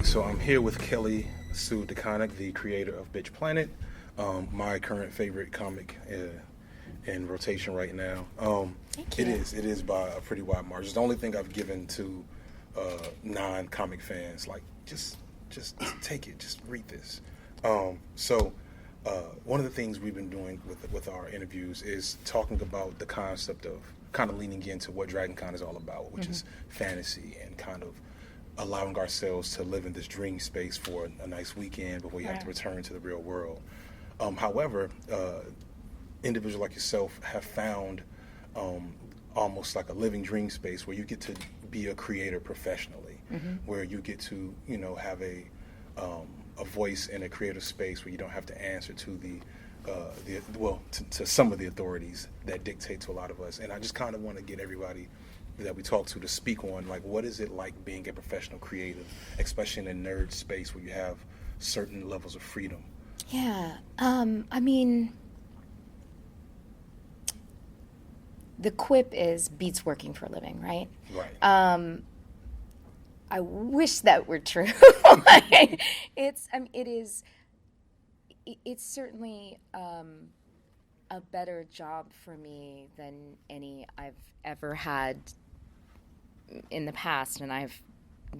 right, so I'm here with Kelly Sue DeConnick, the creator of Bitch Planet, my current favorite comic in rotation right now. Thank you. It is by a pretty wide margin. It's the only thing I've given to non-comic fans. Like, just take it, just read this. One of the things we've been doing with our interviews is talking about the concept of kind of leaning into what Dragoncon is all about, which is fantasy and kind of allowing ourselves to live in this dream space for a nice weekend before you have to return to the real world. However, individuals like yourself have found almost like a living dream space where you get to be a creator professionally, where you get to, have a voice in a creative space where you don't have to answer to to some of the authorities that dictate to a lot of us. And I just kind of want to get everybody that we talk to speak on, like, what is it like being a professional creative, especially in a nerd space where you have certain levels of freedom? Yeah, I mean, the quip is beats working for a living, right? Right. I wish that were true. It's certainly a better job for me than any I've ever had in the past, and I've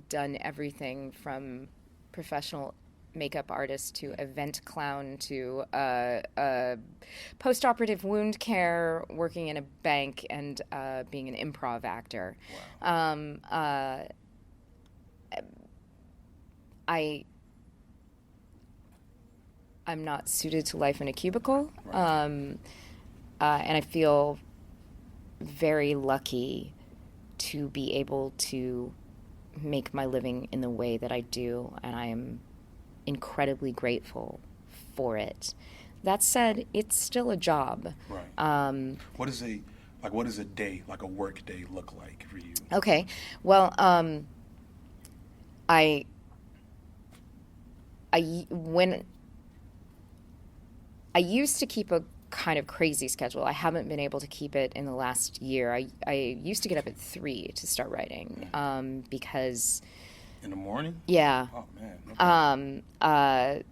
done everything from professional makeup artist to event clown to post-operative wound care, working in a bank, and being an improv actor. Wow. I'm not suited to life in a cubicle, Right. and I feel very lucky to be able to make my living in the way that I do, and I am incredibly grateful for it. That said, it's still a job. Right. What does a day, like a work day, look like for you? Okay. Well, when I used to keep a kind of crazy schedule. I haven't been able to keep it in the last year. I used to get up at 3 to start writing because... In the morning? Yeah. Oh, man. Okay.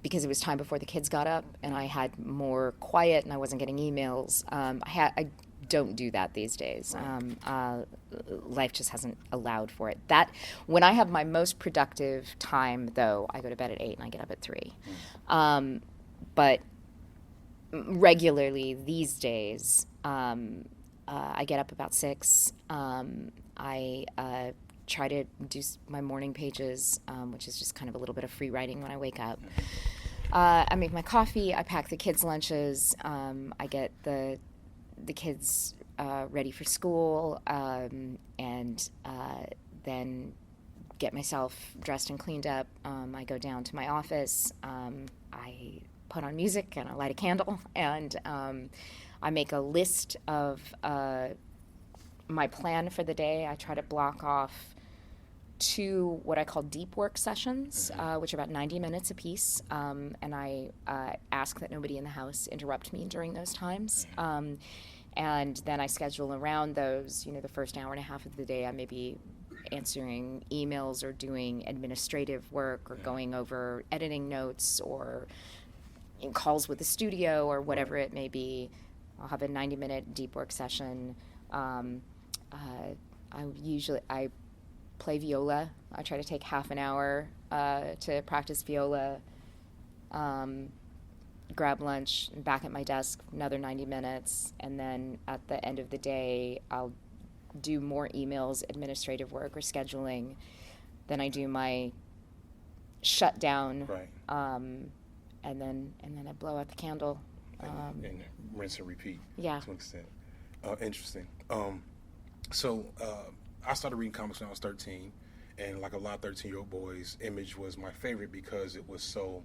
Because it was time before the kids got up, and I had more quiet, and I wasn't getting emails. I don't do that these days. Right. Life just hasn't allowed for it. When I have my most productive time, though, I go to bed at 8 and I get up at 3. But regularly these days, I get up about 6. I try to do my morning pages, which is just kind of a little bit of free writing when I wake up. I make my coffee. I pack the kids' lunches. I get the kids ready for school, and then get myself dressed and cleaned up. I go down to my office. I put on music and I light a candle, and I make a list of my plan for the day. I try to block off 2 what I call deep work sessions, which are about 90 minutes apiece, and I ask that nobody in the house interrupt me during those times. And then I schedule around those. The first hour and a half of the day I may be answering emails or doing administrative work or going over editing notes or in calls with the studio or whatever it may be. I'll have a 90-minute deep work session. I play viola. I try to take half an hour to practice viola, grab lunch, and back at my desk, another 90 minutes, and then at the end of the day, I'll do more emails, administrative work, or scheduling. Then I do my shutdown, Right. And then I blow out the candle. And rinse and repeat. Yeah. To an extent. Interesting. So I started reading comics when I was 13, and like a lot of 13-year-old boys, Image was my favorite because it was so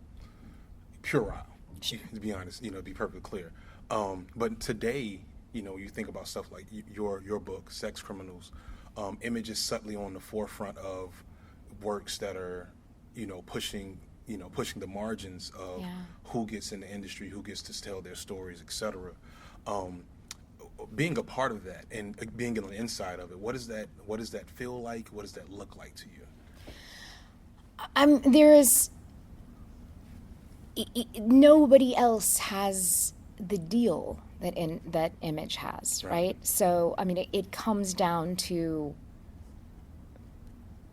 puerile, to be honest, to be perfectly clear. But today, you think about stuff like your book, Sex Criminals, Image is subtly on the forefront of works that are, pushing the margins of who gets in the industry, who gets to tell their stories, etc. Being a part of that and being on the inside of it, what does that feel like? What does that look like to you? There is nobody else has the deal that Image has, right? So I mean, it comes down to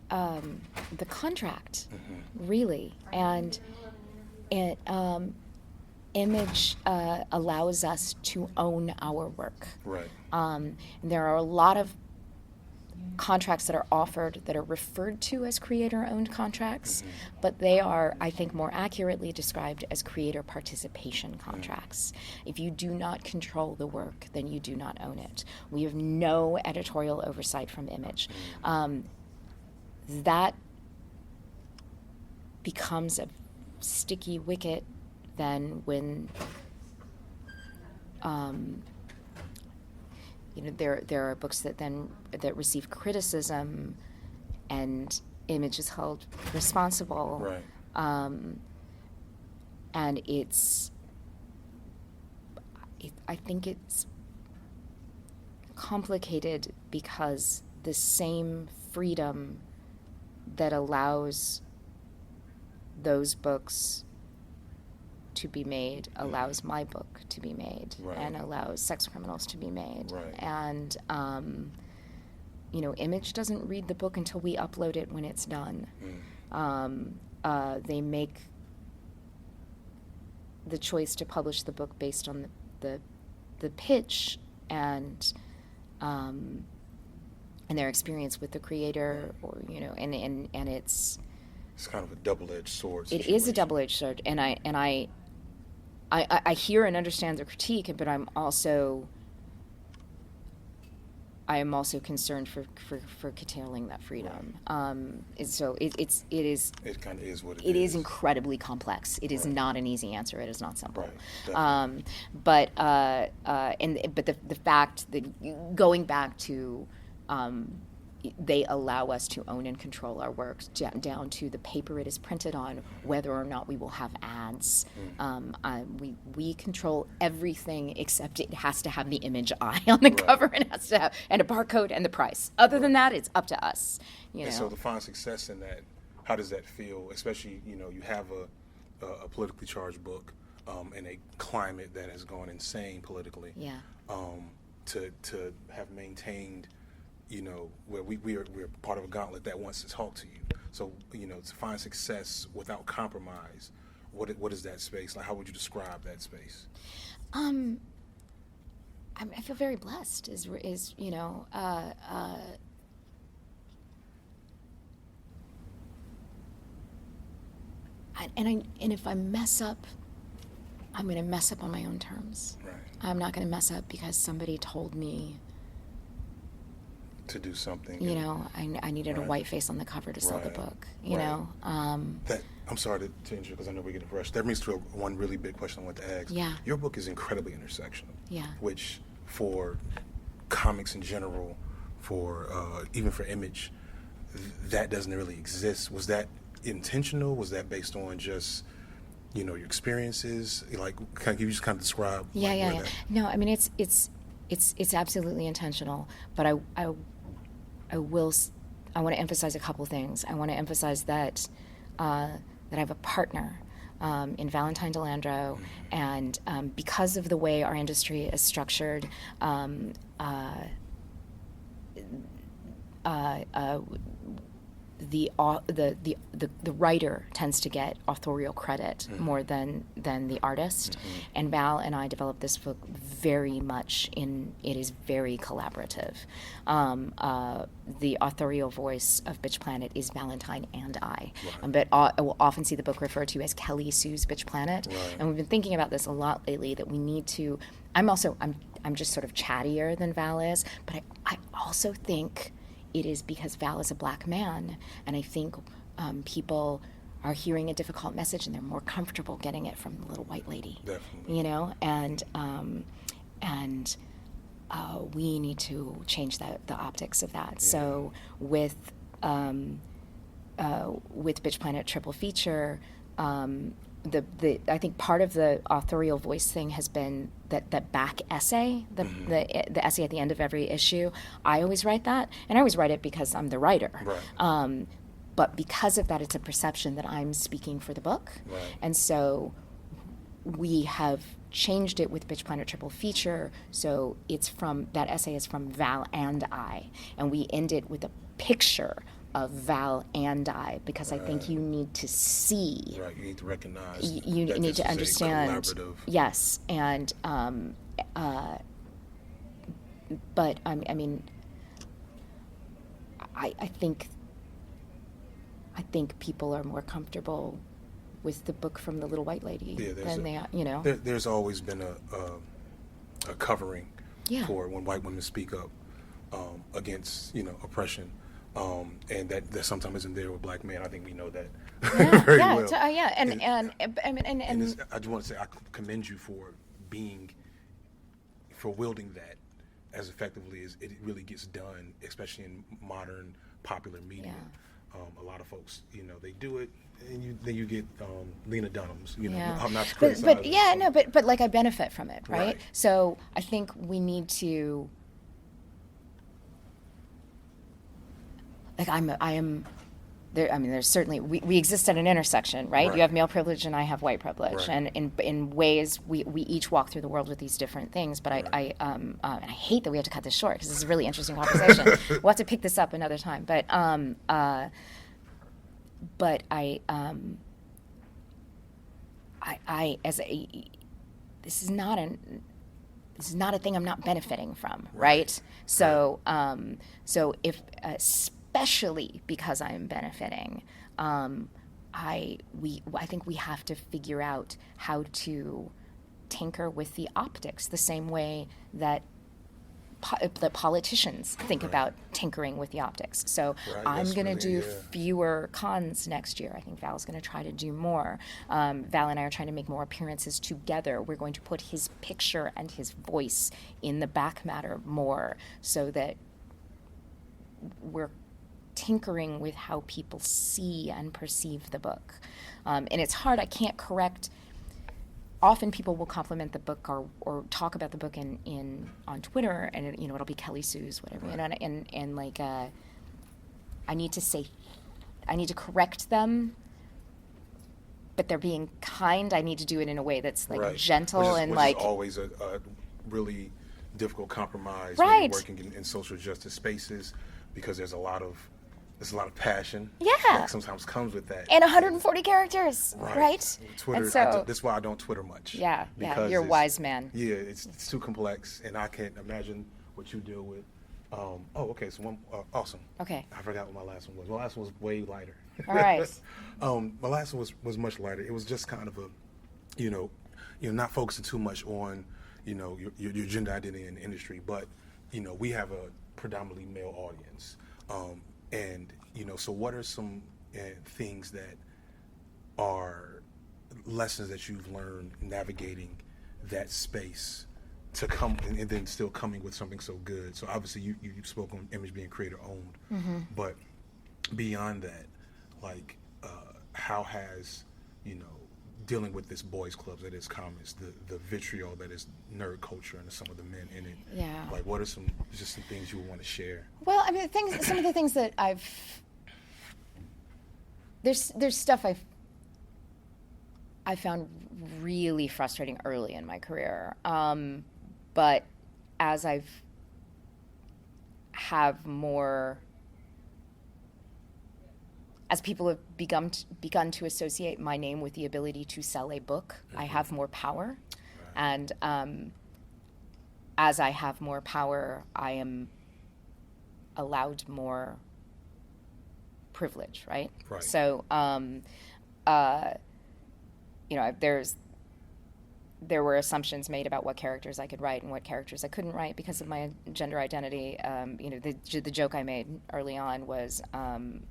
the contract, really, and it Image allows us to own our work. Right. And there are a lot of contracts that are offered that are referred to as creator-owned contracts, but they are, I think, more accurately described as creator participation contracts. If you do not control the work, then you do not own it. We have no editorial oversight from Image. That becomes a sticky wicket then when there are books that receive criticism, and Image is held responsible. Right. And I think it's complicated because the same freedom that allows those books to be made allows my book to be made, and allows Sex Criminals to be made. Right. And Image doesn't read the book until we upload it when it's done. They make the choice to publish the book based on the pitch and their experience with the creator, or and it's kind of a double-edged sword situation. It is a double-edged sword, and I hear and understand the critique, but I am also concerned for curtailing that freedom. So it kind of is what it is. It is incredibly complex. It is not an easy answer. It is not simple. Right. But the fact that, going back to, they allow us to own and control our works down to the paper it is printed on, whether or not we will have ads. We control everything except it has to have the Image eye on the cover, and it has to have and a barcode and the price. Other than that, it's up to us. And so to find success in that, how does that feel? Especially, you have a politically charged book in a climate that has gone insane politically. Yeah. To have maintained, where we're part of a gauntlet that wants to talk to you. So, to find success without compromise, what is that space like? How would you describe that space? I feel very blessed. And if I mess up, I'm going to mess up on my own terms. Right. I'm not going to mess up because somebody told me to do something. I needed a white face on the cover to sell the book. That, I'm sorry to interrupt because I know we're getting rushed. That brings to one really big question I want to ask. Yeah. Your book is incredibly intersectional. Yeah. Which, for comics in general, for even for Image, that doesn't really exist. Was that intentional? Was that based on just your experiences? Like, can you just kind of describe? Yeah. No, I mean it's absolutely intentional. But I want to emphasize a couple things. I want to emphasize that I have a partner in Valentine DeLandro, and because of the way our industry is structured, the writer tends to get authorial credit more than the artist. And Val and I developed this book very much it is very collaborative. The authorial voice of Bitch Planet is Valentine and I. But I will often see the book referred to as Kelly Sue's Bitch Planet. And we've been thinking about this a lot lately, that we need to, I'm just sort of chattier than Val is, but I also think it is because Val is a black man, and I think people are hearing a difficult message and they're more comfortable getting it from the little white lady. Definitely. And we need to change the optics of that. Yeah. So with Bitch Planet Triple Feature, I think part of the authorial voice thing has been that back essay, the essay at the end of every issue. I always write that, and I always write it because I'm the writer. Right. but because of that, it's a perception that I'm speaking for the book. Right. And so we have changed it with Bitch Planet Triple Feature. So it's from, that essay is from Val and I. And we end it with a picture of Val and I, because I think you need to see. Right, you need to recognize. You that need this to is a understand. collaborative. Yes. And, but I mean, I think people are more comfortable with the book from the Little White Lady than they are, you know. There's always been a covering for when white women speak up against, oppression, and that sometimes isn't there with black men. I think we know that very well. And I just want to say I commend you for wielding that as effectively as it really gets done, especially in modern popular media. A lot of folks, they do it, and then you get Lena Dunham's, I'm not to criticize but like I benefit from it, right? Right. So I think we need to, like I am, there. I mean, there's certainly we exist at an intersection, right? Right. You have male privilege and I have white privilege, Right. and in ways we each walk through the world with these different things. But Right. and I hate that we have to cut this short because this is a really interesting conversation. We'll have to pick this up another time, but this is not a thing I'm not benefiting from, right? So so if especially because I'm benefiting, I think we have to figure out how to tinker with the optics the same way that the politicians think about tinkering with the optics. So I'm going to do fewer cons next year. I think Val's going to try to do more. Val and I are trying to make more appearances together. We're going to put his picture and his voice in the back matter more, so that we're tinkering with how people see and perceive the book. And it's hard. I can't correct. Often people will compliment the book or talk about the book on Twitter, and it'll be Kelly Sue's whatever, Right. and like I need to correct them, but they're being kind. I need to do it in a way that's like Right. gentle which and is like always a really difficult compromise Right. when you're working in social justice spaces, because there's a lot of passion that sometimes comes with that. and 140 characters, right? Twitter. And so, that's why I don't Twitter much. Yeah, because you're a wise man. Yeah, it's too complex, and I can't imagine what you deal with. Okay, so one awesome. Okay. I forgot what my last one was. My last one was way lighter. All right. My last one was much lighter. It was just kind of a, not focusing too much on, your gender identity in the industry, but we have a predominantly male audience. And, so what are some things that are lessons that you've learned navigating that space to come and then still coming with something so good? So obviously you spoke on image being creator owned, but beyond that, like how has, dealing with this boys clubs that is comments, the vitriol that is nerd culture and some of the men in it. Yeah. Like what are some things you would want to share? Well, I mean, some of the things that there's stuff I found really frustrating early in my career. But as as people have begun to associate my name with the ability to sell a book, I have more power. Right. And as I have more power, I am allowed more privilege, right? Right. So, there were assumptions made about what characters I could write and what characters I couldn't write because of my gender identity. The joke I made early on was, one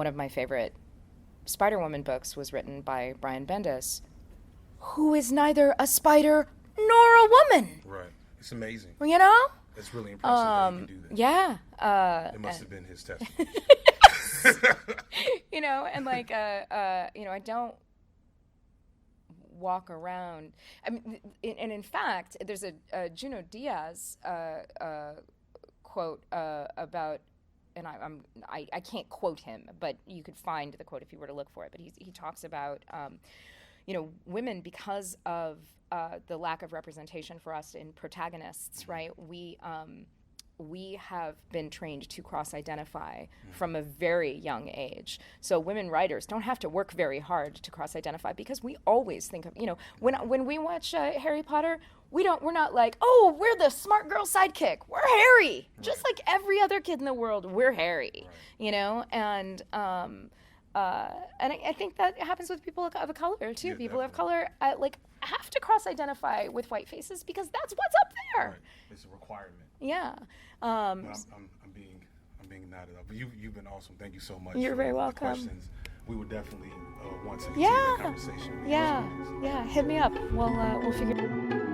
of my favorite Spider-Woman books was written by Brian Bendis, who is neither a spider nor a woman. Right. It's amazing. You know? It's really impressive that he can do that. Yeah. It must have been his testimony. I don't walk around. I mean, and in fact, there's a Junot Diaz quote about and I can't quote him, but you could find the quote if you were to look for it. But he talks about, women, because of the lack of representation for us in protagonists, right? We have been trained to cross-identify from a very young age. So women writers don't have to work very hard to cross-identify, because we always think of, when we watch Harry Potter, we're not like, oh, we're the smart girl sidekick. We're Harry. Right. Just like every other kid in the world, we're Harry, right. And I think that happens with people of color too. Yeah, people definitely. of color have to cross-identify with white faces because that's what's up there. Right. It's a requirement. Yeah. I'm being nodded up. But you've been awesome. Thank you so much. You're for very the welcome. questions. We would definitely want to continue the conversation. Yeah. Hit me up. We'll figure.